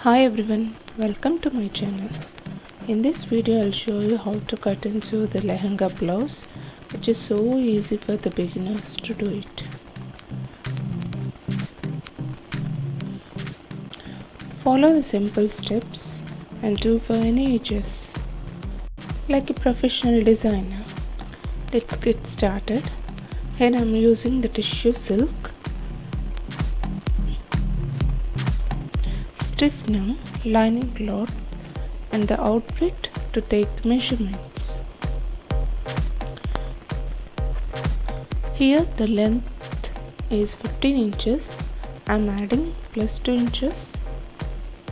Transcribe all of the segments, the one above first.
Hi everyone, welcome to my channel. In this video I'll show you how to cut and sew the lehenga blouse, which is so easy for the beginners to do it. Follow the simple steps and do for any edges like a professional designer. Let's get started. Here I'm using the tissue silk, stiffener, lining cloth and the outfit to take the measurements. Here the length is 15 inches. I'm adding plus 2 inches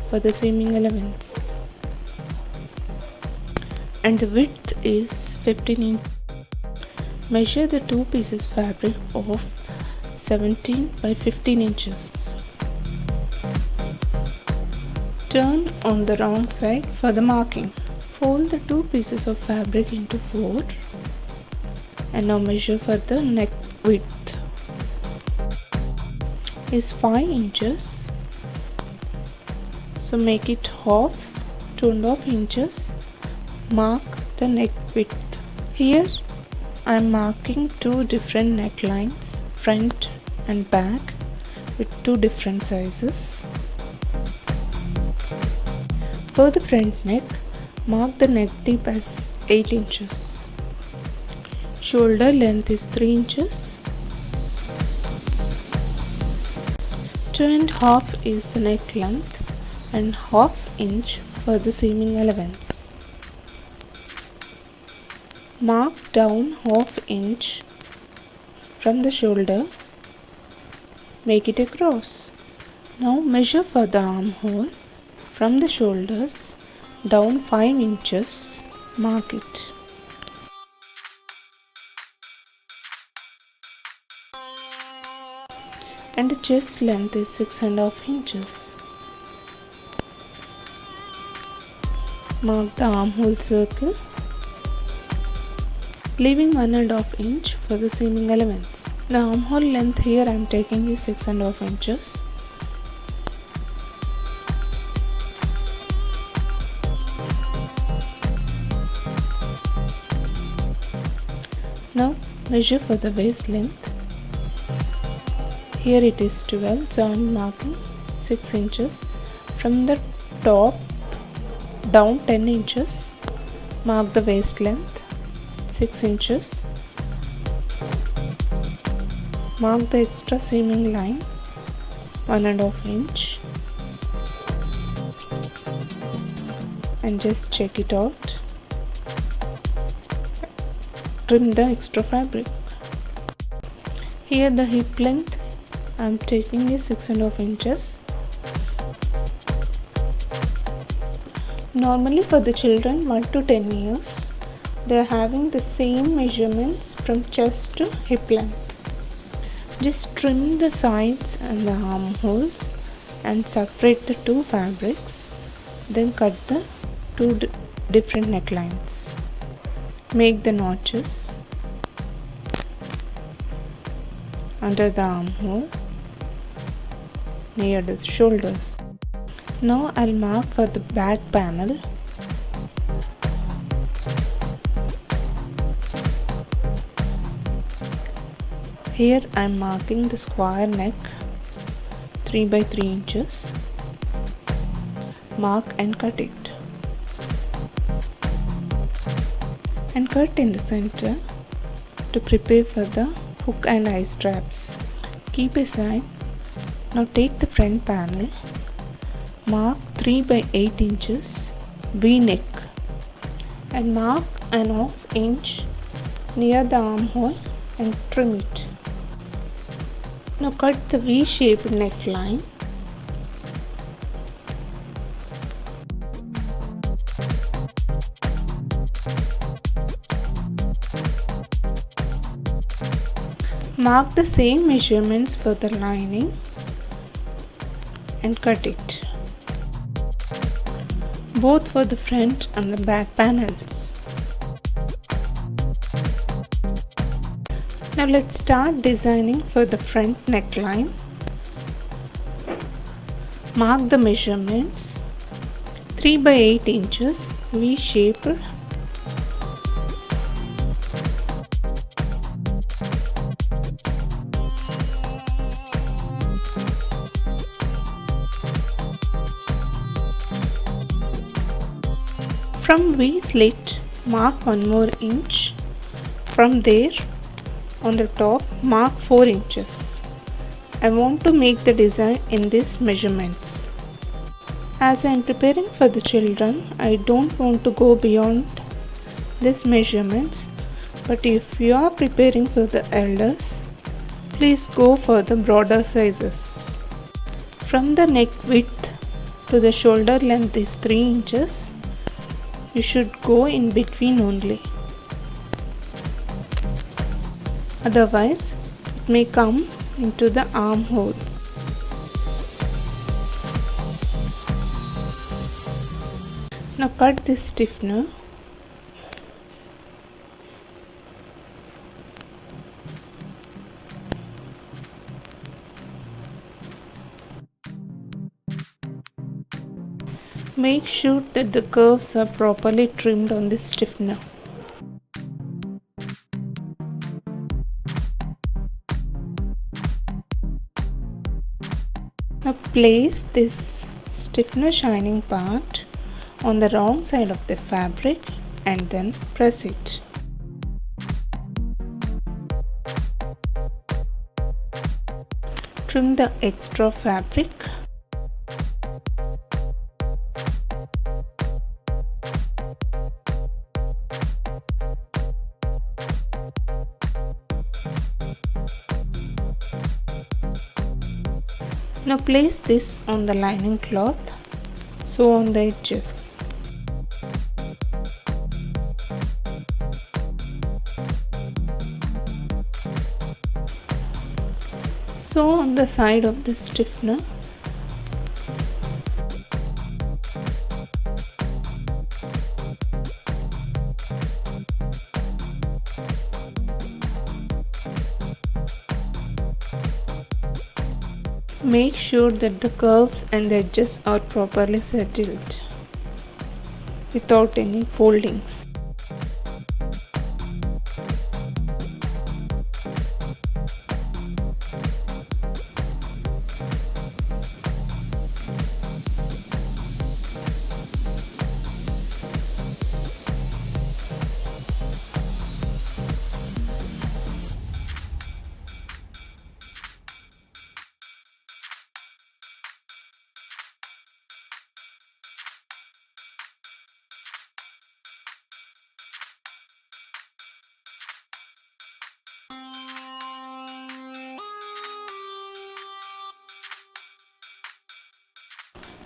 for the seaming allowance. And the width is 15 inches. Measure the two pieces fabric of 17 by 15 inches. Turn on the wrong side for the marking. Fold the two pieces of fabric into 4 and now measure for the neck width is 5 inches. So make it half, 2.5 inches. Mark the neck width. Here I am marking two different necklines, front and back, with two different sizes. For the front neck, mark the neck deep as 8 inches. Shoulder length is 3 inches. 2.5 is the neck length and ½ inch for the seaming allowance. Mark down ½ inch from the shoulder. Make it a cross. Now measure for the armhole. From the shoulders down 5 inches, mark it. And the chest length is 6.5 inches. Mark the armhole circle, leaving 1.5 inch for the seaming allowance. The armhole length here I am taking is 6.5 inches. Now measure for the waist length. Here it is 12, so I am marking 6 inches. From the top down 10 inches, mark the waist length 6 inches. Mark the extra seaming line 1.5 inch and just check it out. Trim the extra fabric. Here the hip length I am taking is 6.5 inches. Normally for the children 1 to 10 years, they are having the same measurements from chest to hip length. Just trim the sides and the armholes and separate the two fabrics. Then cut the two different necklines. Make the notches under the armhole near the shoulders. Now I'll mark for the back panel. Here I am marking the square neck 3 by 3 inches. Mark and cut it. And cut in the center to prepare for the hook and eye straps. Keep aside. Now take the front panel. Mark 3 by 8 inches V-neck and mark an ½ inch near the armhole and trim it. Now cut the V-shaped neckline. Mark the same measurements for the lining and cut it, both for the front and the back panels. Now let's start designing for the front neckline. Mark the measurements 3 by 8 inches V shaped from V slit, mark 1 more inch. From there, on the top, mark 4 inches. I want to make the design in these measurements. As I am preparing for the children, I don't want to go beyond these measurements, but if you are preparing for the elders, please go for the broader sizes. From the neck width to the shoulder length is 3 inches. You should go in between only. Otherwise, it may come into the armhole. Now cut this stiffener. Make sure that the curves are properly trimmed on the stiffener. Now place this stiffener shining part on the wrong side of the fabric and then press it. Trim the extra fabric. Now place this on the lining cloth, sew on the edges. Sew on the side of the stiffener. Make sure that the curves and the edges are properly settled without any foldings.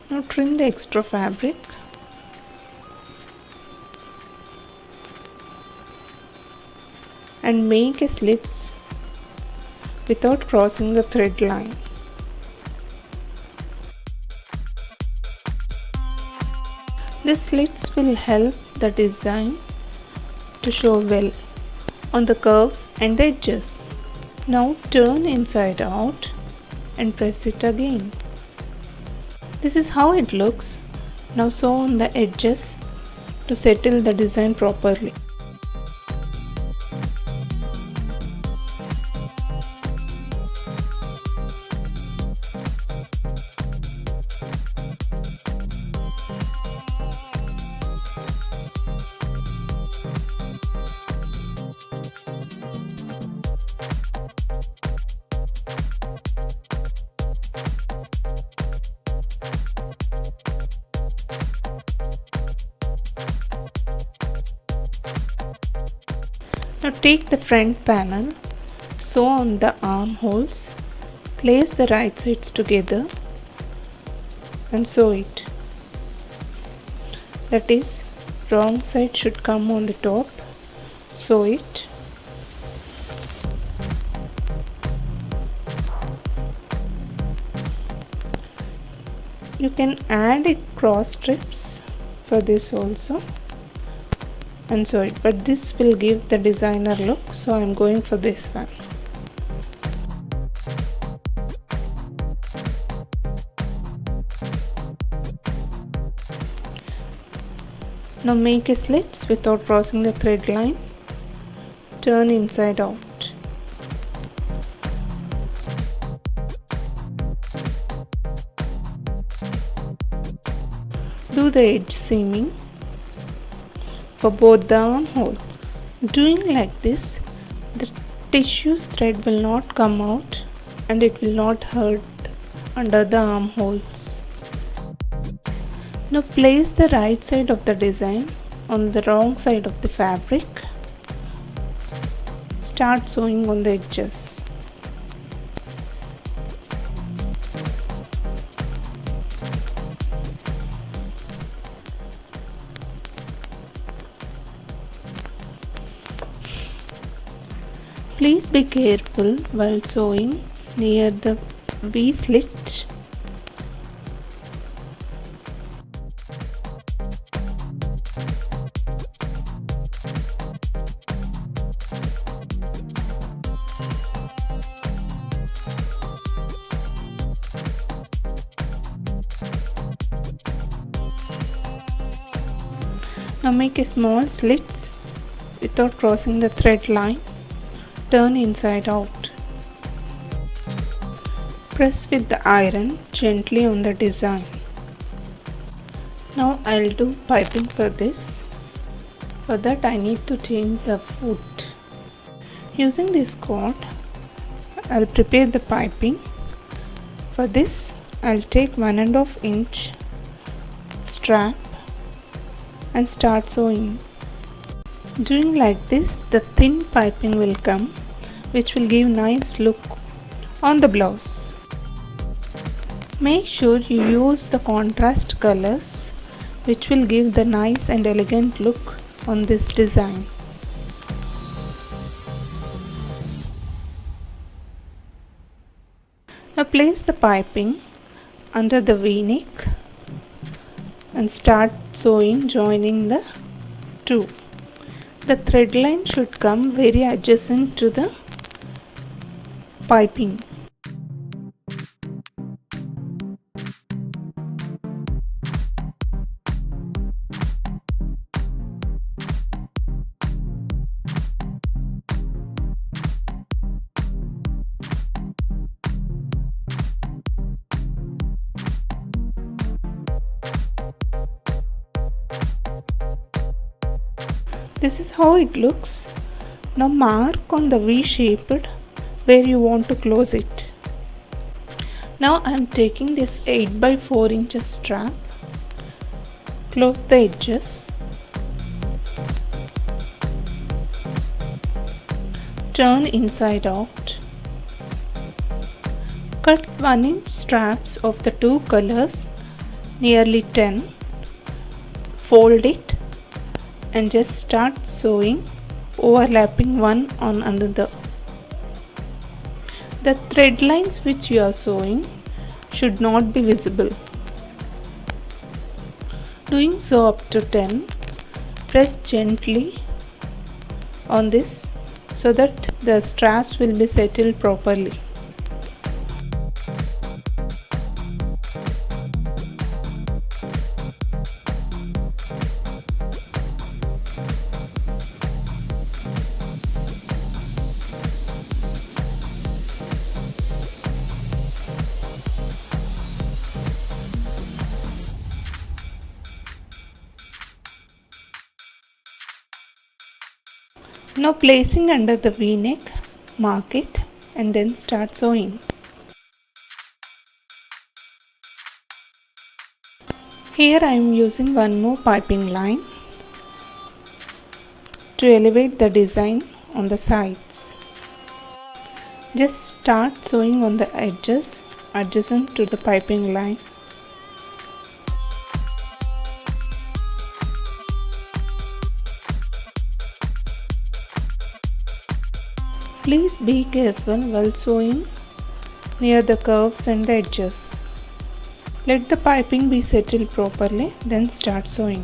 Now trim the extra fabric. And make a slits without crossing the thread line. The slits will help the design to show well on the curves and the edges. Now turn inside out and press it again. This is how it looks. Now sew on the edges to settle the design properly. Now take the front panel, sew on the armholes, place the right sides together and sew it. That is, wrong side should come on the top, sew it. You can add a cross strips for this also and sew it, but this will give the designer look, so I am going for this one. Now make a slits without crossing the thread line. Turn inside out. Do the edge seaming for both the armholes. Doing like this, the tissue thread will not come out and it will not hurt under the armholes. Now place the right side of the design on the wrong side of the fabric. Start sewing on the edges. Please be careful while sewing near the V slit. Now make a small slits without crossing the thread line. Turn inside out. Press with the iron gently on the design. Now I'll do piping for this. For that I need to change the foot. Using this cord, I'll prepare the piping. For this, I'll take 1.5 inch strap and start sewing. Doing like this, the thin piping will come, which will give nice look on the blouse. Make sure you use the contrast colors, which will give the nice and elegant look on this design. Now place the piping under the V-neck and start sewing, joining the two. The thread line should come very adjacent to the piping. This is how it looks. Now mark on the V-shaped where you want to close it. Now I am taking this 8 by 4 inches strap. Close the edges. Turn inside out. Cut 1 inch straps of the two colors, nearly 10. Fold it and just start sewing, overlapping one on another. The thread lines which you are sewing should not be visible. Doing so up to 10, press gently on this so that the straps will be settled properly. Now placing under the V-neck, mark it and then start sewing. Here I am using one more piping line to elevate the design on the sides. Just start sewing on the edges adjacent to the piping line. Please be careful while sewing near the curves and the edges. Let the piping be settled properly, then start sewing.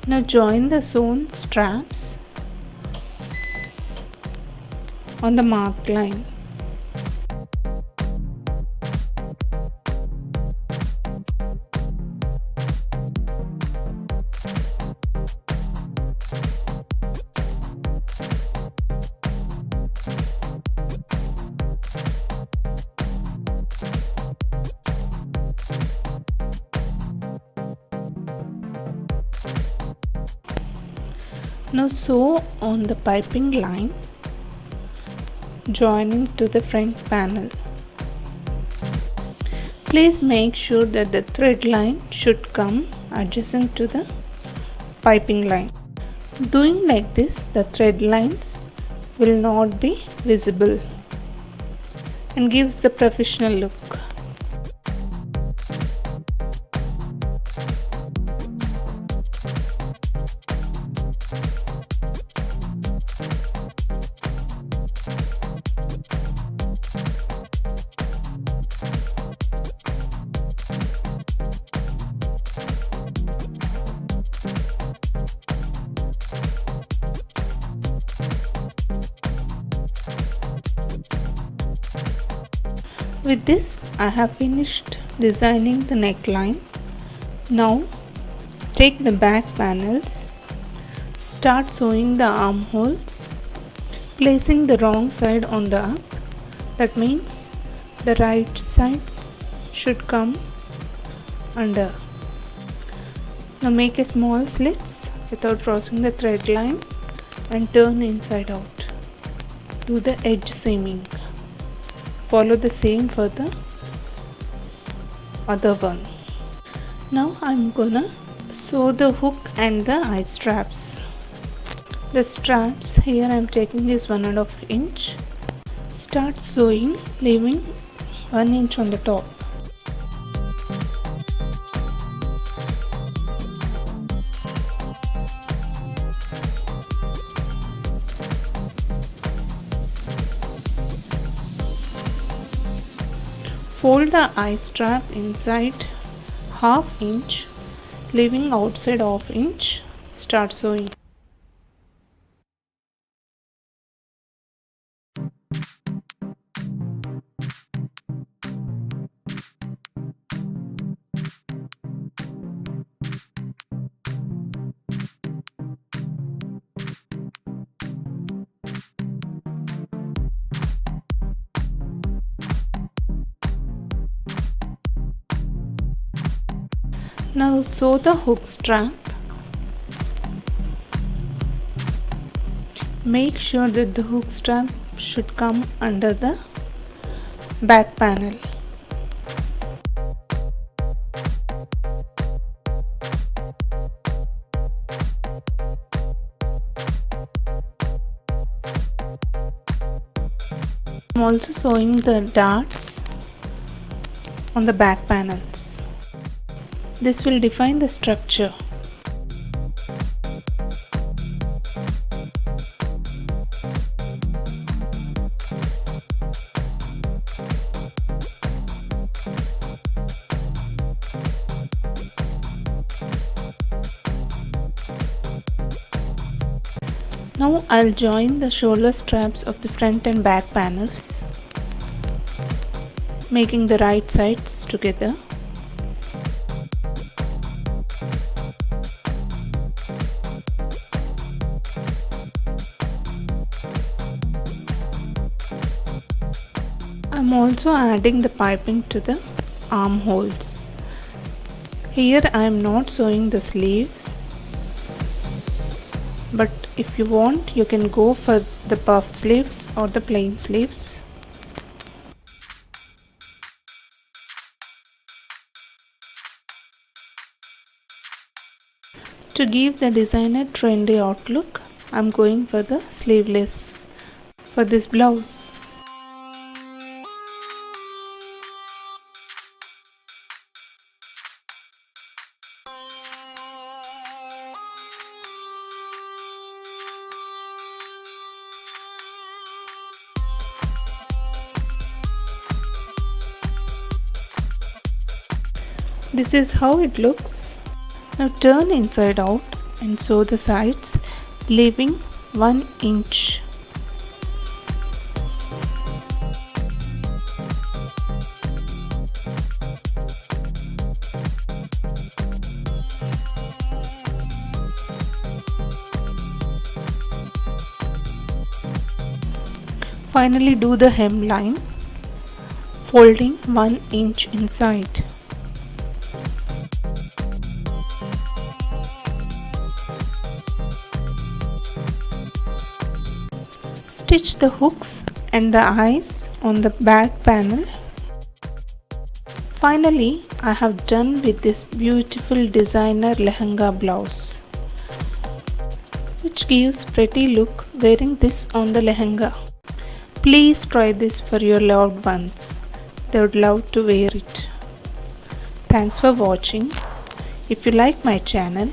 Now join the sewn straps on the marked line. Now sew on the piping line joining to the front panel. Please make sure that the thread line should come adjacent to the piping line. Doing like this, the thread lines will not be visible and gives the professional look. With this, I have finished designing the neckline. Now take the back panels, start sewing the armholes, placing the wrong side on the up. That means the right sides should come under. Now make a small slits without crossing the thread line and turn inside out. Do the edge seaming. Follow the same for the other one. Now I'm gonna sew the hook and the eye straps. The straps here I'm taking is 1.5 inch. Start sewing, leaving 1 inch on the top. Fold the eye strap inside 1/2 inch, leaving outside 1/2 inch. Start sewing. Now sew the hook strap. Make sure that the hook strap should come under the back panel. I'm also sewing the darts on the back panels. This will define the structure. Now I'll join the shoulder straps of the front and back panels, making the right sides together. I'm also adding the piping to the armholes. Here I am not sewing the sleeves, but if you want you can go for the puff sleeves or the plain sleeves. To give the designer trendy outlook, I'm going for the sleeveless for this blouse. This is how it looks. Now turn inside out and sew the sides, leaving 1 inch. Finally, do the hemline, folding 1 inch inside. Stitch the hooks and the eyes on the back panel. Finally, I have done with this beautiful designer lehenga blouse, which gives pretty look wearing this on the lehenga. Please try this for your loved ones. They would love to wear it. Thanks for watching. If you like my channel,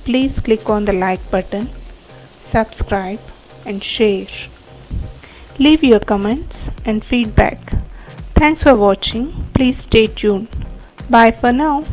please click on the like button, subscribe and share. Leave your comments and feedback. Thanks for watching. Please stay tuned. Bye for now.